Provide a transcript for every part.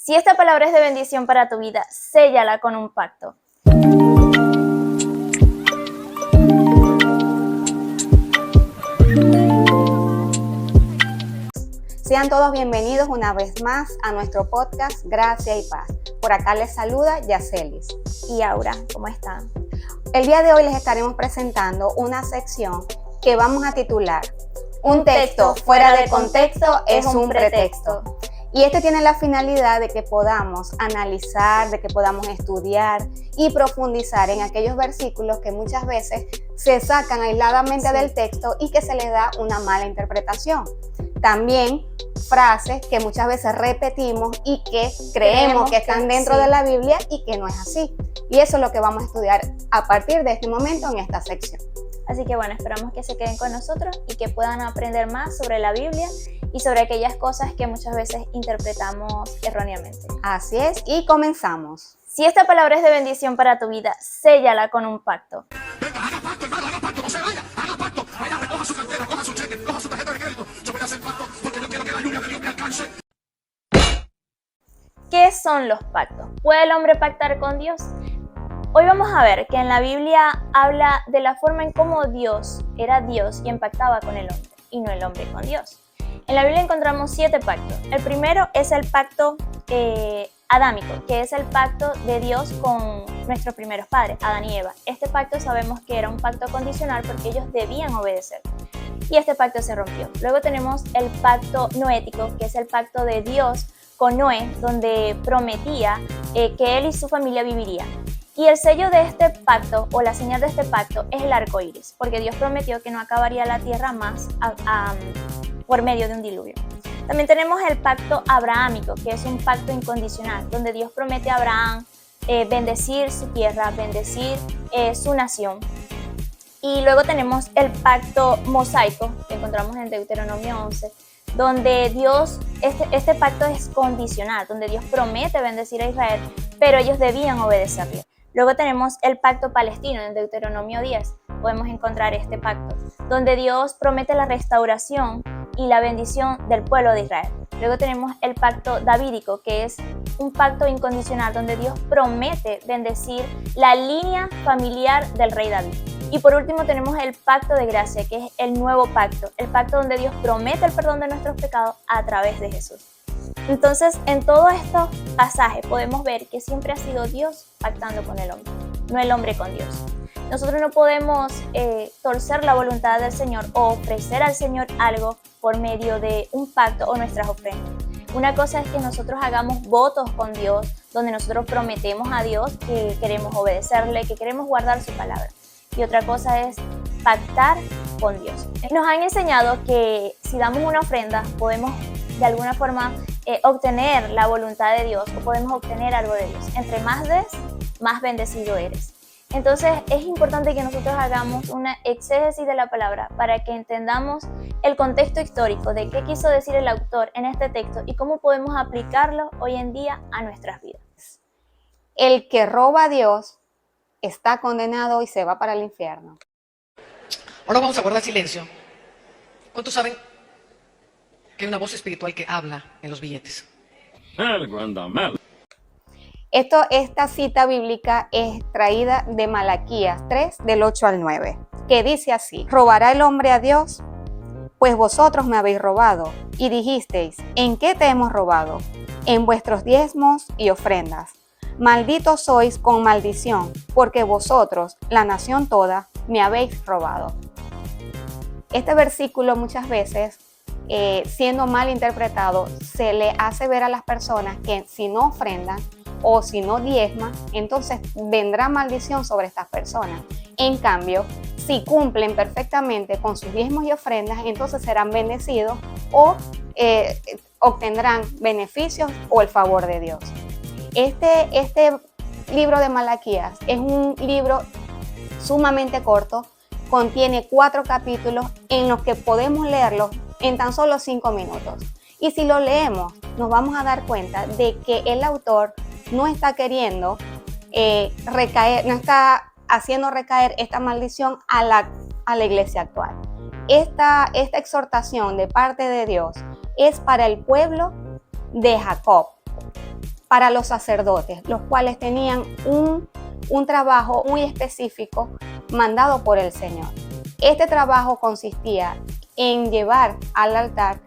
Si esta palabra es de bendición para tu vida, séllala con un pacto. Sean todos bienvenidos una vez más a nuestro podcast Gracia y Paz. Por acá les saluda Yacelis y Aura. ¿Cómo están? El día de hoy les estaremos presentando una sección que vamos a titular Un texto fuera de contexto es un pretexto. Y este tiene la finalidad de que podamos analizar, de que podamos estudiar y profundizar en aquellos versículos que muchas veces se sacan aisladamente del texto y que se les da una mala interpretación. También frases que muchas veces repetimos y que creemos que están dentro de la Biblia y que no es así. Y eso es lo que vamos a estudiar a partir de este momento en esta sección. Así que bueno, esperamos que se queden con nosotros y que puedan aprender más sobre la Biblia y sobre aquellas cosas que muchas veces interpretamos erróneamente. Así es, y comenzamos. Si esta palabra es de bendición para tu vida, séllala con un pacto. Venga, haga pacto, hermano, haga pacto, no se vaya, haga pacto. Vaya, recoja su cartera, coja su cheque, coja su tarjeta de crédito. Yo voy a hacer pacto porque yo quiero que la lluvia de Dios me alcance. ¿Qué son los pactos? ¿Puede el hombre pactar con Dios? Hoy vamos a ver que en la Biblia habla de la forma en cómo Dios era Dios quien pactaba con el hombre y no el hombre con Dios. En la Biblia encontramos 7 pactos. El primero es el pacto adámico, que es el pacto de Dios con nuestros primeros padres, Adán y Eva. Este pacto sabemos que era un pacto condicional porque ellos debían obedecer. Y este pacto se rompió. Luego tenemos el pacto noético, que es el pacto de Dios con Noé, donde prometía que él y su familia vivirían. Y el sello de este pacto, o la señal de este pacto, es el arco iris, porque Dios prometió que no acabaría la tierra más por medio de un diluvio. También tenemos el pacto abrahámico, que es un pacto incondicional, donde Dios promete a Abraham bendecir su tierra, bendecir su nación. Y luego tenemos el pacto mosaico, que encontramos en Deuteronomio 11, donde Dios, este pacto es condicional, donde Dios promete bendecir a Israel, pero ellos debían obedecerle. Luego tenemos el pacto palestino en Deuteronomio 10, podemos encontrar este pacto, donde Dios promete la restauración y la bendición del pueblo de Israel. Luego tenemos el pacto davídico, que es un pacto incondicional, donde Dios promete bendecir la línea familiar del rey David. Y por último tenemos el pacto de gracia, que es el nuevo pacto, el pacto donde Dios promete el perdón de nuestros pecados a través de Jesús. Entonces, en todos estos pasajes podemos ver que siempre ha sido Dios pactando con el hombre, no el hombre con Dios. Nosotros no podemos torcer la voluntad del Señor o ofrecer al Señor algo por medio de un pacto o nuestras ofrendas. Una cosa es que nosotros hagamos votos con Dios, donde nosotros prometemos a Dios que queremos obedecerle, que queremos guardar su palabra. Y otra cosa es pactar con Dios. Nos han enseñado que si damos una ofrenda podemos de alguna forma obtener la voluntad de Dios o podemos obtener algo de Dios. Entre más des, más bendecido eres. Entonces es importante que nosotros hagamos una exégesis de la palabra para que entendamos el contexto histórico de qué quiso decir el autor en este texto y cómo podemos aplicarlo hoy en día a nuestras vidas. El que roba a Dios está condenado y se va para el infierno. Ahora vamos a guardar silencio. ¿Cuántos saben que hay una voz espiritual que habla en los billetes? Esta cita bíblica es traída de Malaquías 3, del 8 al 9, que dice así: ¿Robará el hombre a Dios? Pues vosotros me habéis robado, y dijisteis: ¿en qué te hemos robado? En vuestros diezmos y ofrendas. Malditos sois con maldición, porque vosotros, la nación toda, me habéis robado. Este versículo muchas veces, siendo mal interpretado, se le hace ver a las personas que si no ofrendan o si no diezman, entonces vendrá maldición sobre estas personas. En cambio, si cumplen perfectamente con sus diezmos y ofrendas, entonces serán bendecidos o obtendrán beneficios o el favor de Dios. Este libro de Malaquías es un libro sumamente corto, contiene 4 capítulos en los que podemos leerlos en tan solo 5 minutos. Y si lo leemos, nos vamos a dar cuenta de que el autor no está queriendo no está haciendo recaer esta maldición a la iglesia actual. Esta exhortación de parte de Dios es para el pueblo de Jacob. para los sacerdotes, los cuales tenían un trabajo muy específico mandado por el Señor. Este trabajo consistía en llevar al altar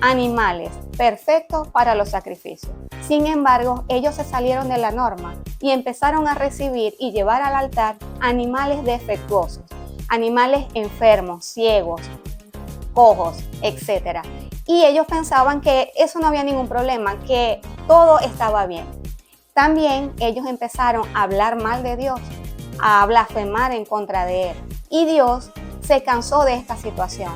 animales perfectos para los sacrificios. Sin embargo, ellos se salieron de la norma y empezaron a recibir y llevar al altar animales defectuosos, animales enfermos, ciegos, cojos, etc. Y ellos pensaban que eso no había ningún problema, que todo estaba bien. También ellos empezaron a hablar mal de Dios, a blasfemar en contra de Él. Y Dios se cansó de esta situación.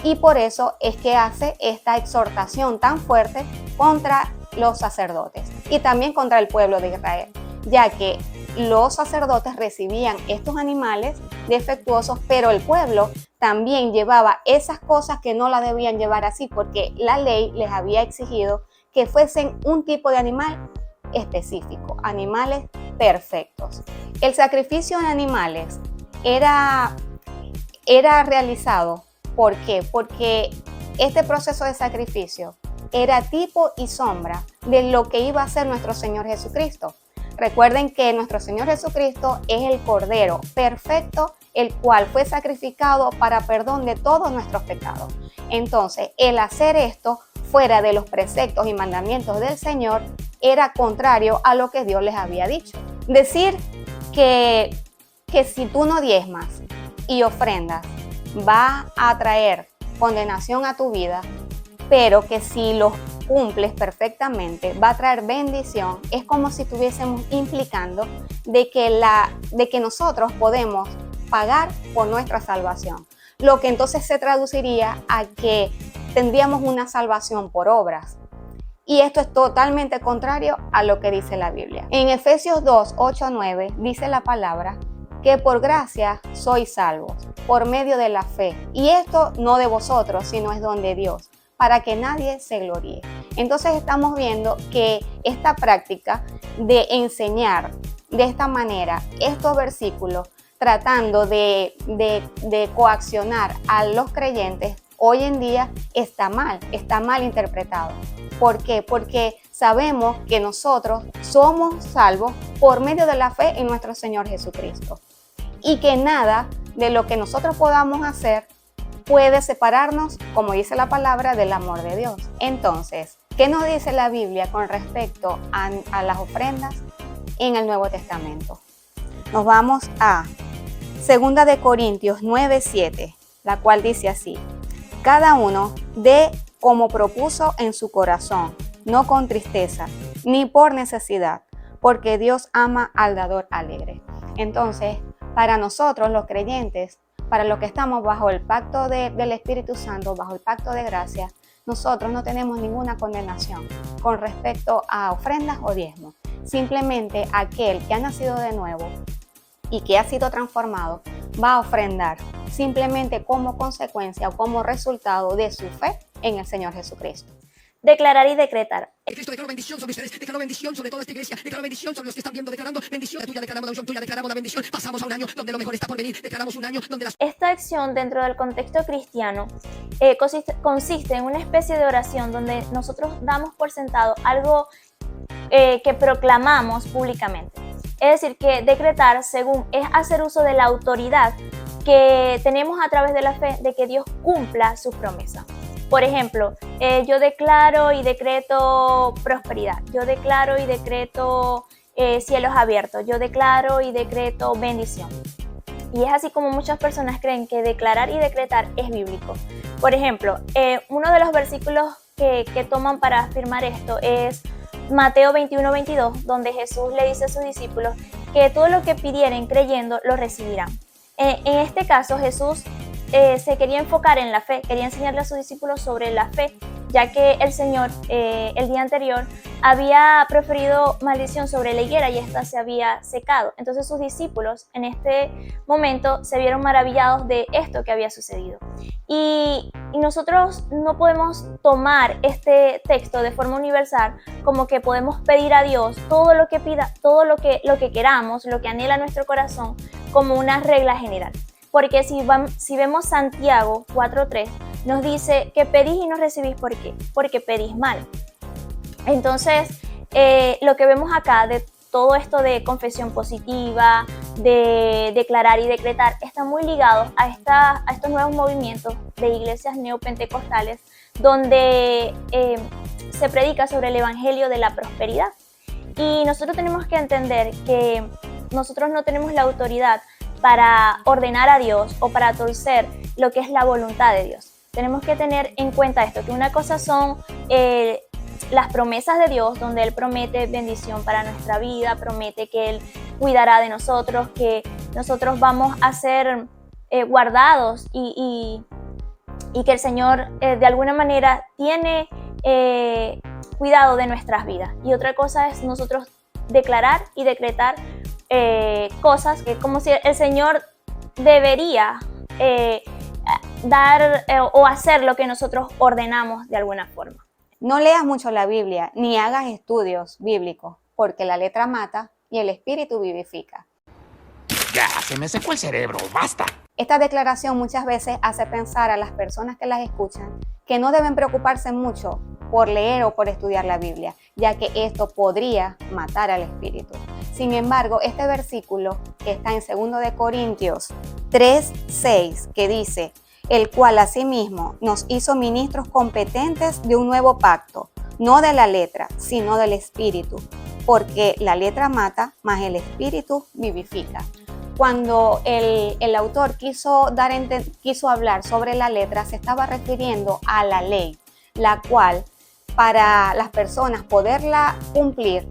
Y por eso es que hace esta exhortación tan fuerte contra los sacerdotes y también contra el pueblo de Israel, ya que los sacerdotes recibían estos animales defectuosos, pero el pueblo también llevaba esas cosas que no la debían llevar así, porque la ley les había exigido que fuesen un tipo de animal específico, animales perfectos. El sacrificio de animales era realizado, ¿por qué? Porque este proceso de sacrificio era tipo y sombra de lo que iba a hacer nuestro Señor Jesucristo. Recuerden que nuestro Señor Jesucristo es el Cordero perfecto, el cual fue sacrificado para perdón de todos nuestros pecados. Entonces, el hacer esto fuera de los preceptos y mandamientos del Señor era contrario a lo que Dios les había dicho. Decir que si tú no diezmas y ofrendas, va a traer condenación a tu vida, pero que si los cumples perfectamente va a traer bendición, es como si estuviésemos implicando de que nosotros podemos pagar por nuestra salvación, lo que entonces se traduciría a que tendríamos una salvación por obras. Y esto es totalmente contrario a lo que dice la Biblia. En Efesios 2, 8-9 dice la palabra que por gracia sois salvos, por medio de la fe. Y esto no de vosotros, sino es don de Dios, para que nadie se gloríe. Entonces estamos viendo que esta práctica de enseñar de esta manera estos versículos, tratando de coaccionar a los creyentes, hoy en día está mal interpretado. ¿Por qué? Porque sabemos que nosotros somos salvos por medio de la fe en nuestro Señor Jesucristo. Y que nada de lo que nosotros podamos hacer puede separarnos, como dice la palabra, del amor de Dios. Entonces, ¿qué nos dice la Biblia con respecto a las ofrendas en el Nuevo Testamento? Nos vamos a 2 de Corintios 9:7, la cual dice así: cada uno dé como propuso en su corazón, no con tristeza, ni por necesidad, porque Dios ama al dador alegre. Entonces, para nosotros los creyentes, para los que estamos bajo el pacto del Espíritu Santo, bajo el pacto de gracia, nosotros no tenemos ninguna condenación con respecto a ofrendas o diezmos. Simplemente aquel que ha nacido de nuevo y que ha sido transformado va a ofrendar simplemente como consecuencia o como resultado de su fe en el Señor Jesucristo. Declarar y decretar. Cristo, declaro bendición sobre ustedes, declaro bendición sobre toda esta iglesia, declaro bendición sobre los que están viendo, declarando bendición tuya, declaramos la unción tuya, declaramos la bendición. Pasamos a un año donde lo mejor está por venir, declaramos un año donde las... Esta acción dentro del contexto cristiano consiste en una especie de oración donde nosotros damos por sentado algo que proclamamos públicamente. Es decir, que decretar, según, es hacer uso de la autoridad que tenemos a través de la fe de que Dios cumpla su promesa. Por ejemplo, yo declaro y decreto prosperidad, yo declaro y decreto cielos abiertos, yo declaro y decreto bendición. Y es así como muchas personas creen que declarar y decretar es bíblico. Por ejemplo, uno de los versículos que toman para afirmar esto es Mateo 21-22, donde Jesús le dice a sus discípulos que todo lo que pidieren creyendo lo recibirán. En este caso, Jesús se quería enfocar en la fe, quería enseñarle a sus discípulos sobre la fe, ya que el Señor el día anterior había proferido maldición sobre la higuera y ésta se había secado. Entonces sus discípulos en este momento se vieron maravillados de esto que había sucedido. Y nosotros no podemos tomar este texto de forma universal como que podemos pedir a Dios todo lo que pida, todo lo que queramos, lo que anhela nuestro corazón, como una regla general. Porque si vemos Santiago 4:3, nos dice que pedís y no recibís. ¿Por qué? Porque pedís mal. Entonces, lo que vemos acá de todo esto de confesión positiva, de declarar y decretar, está muy ligado a estos nuevos movimientos de iglesias neopentecostales donde se predica sobre el evangelio de la prosperidad. Y nosotros tenemos que entender que nosotros no tenemos la autoridad para ordenar a Dios o para torcer lo que es la voluntad de Dios. Tenemos que tener en cuenta esto, que una cosa son las promesas de Dios, donde Él promete bendición para nuestra vida, promete que Él cuidará de nosotros, que nosotros vamos a ser guardados y que el Señor de alguna manera tiene cuidado de nuestras vidas. Y otra cosa es nosotros declarar y decretar cosas que como si el Señor debería dar o hacer lo que nosotros ordenamos de alguna forma. No leas mucho la Biblia ni hagas estudios bíblicos, porque la letra mata y el espíritu vivifica. Ya, se me secó el cerebro, basta. Esta declaración muchas veces hace pensar a las personas que las escuchan que no deben preocuparse mucho por leer o por estudiar la Biblia, ya que esto podría matar al espíritu. Sin embargo, este versículo que está en 2 de Corintios 3:6, que dice: el cual asimismo nos hizo ministros competentes de un nuevo pacto, no de la letra, sino del espíritu, porque la letra mata, mas el espíritu vivifica. Cuando el autor quiso hablar sobre la letra, se estaba refiriendo a la ley, la cual para las personas poderla cumplir,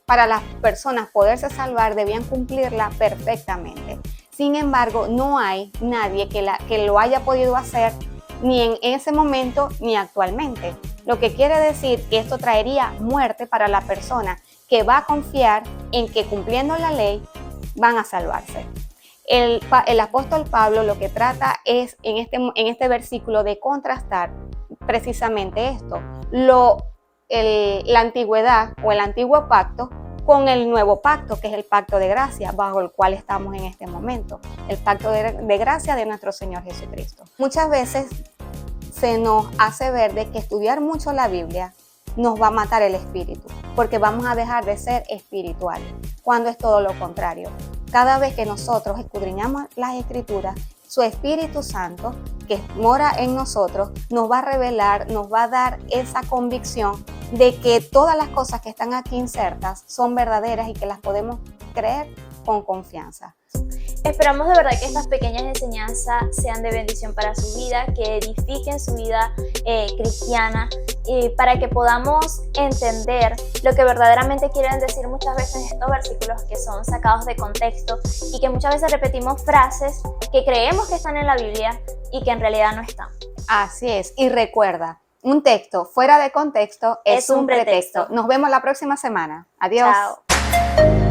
para las personas poderse salvar, debían cumplirla perfectamente. Sin embargo, no hay nadie que lo haya podido hacer ni en ese momento ni actualmente. Lo que quiere decir que esto traería muerte para la persona que va a confiar en que cumpliendo la ley van a salvarse. El apóstol Pablo lo que trata es en este versículo de contrastar precisamente esto, la antigüedad o el antiguo pacto con el nuevo pacto, que es el pacto de gracia, bajo el cual estamos en este momento, el pacto de gracia de nuestro Señor Jesucristo. Muchas veces se nos hace ver de que estudiar mucho la Biblia nos va a matar el espíritu, porque vamos a dejar de ser espirituales, cuando es todo lo contrario. Cada vez que nosotros escudriñamos las Escrituras, su Espíritu Santo, que mora en nosotros, nos va a revelar, nos va a dar esa convicción de que todas las cosas que están aquí insertas son verdaderas y que las podemos creer con confianza. Esperamos de verdad que estas pequeñas enseñanzas sean de bendición para su vida, que edifiquen su vida cristiana, para que podamos entender lo que verdaderamente quieren decir muchas veces estos versículos que son sacados de contexto y que muchas veces repetimos frases que creemos que están en la Biblia y que en realidad no están. Así es, y recuerda, un texto fuera de contexto es un pretexto. Nos vemos la próxima semana. Adiós. Chao.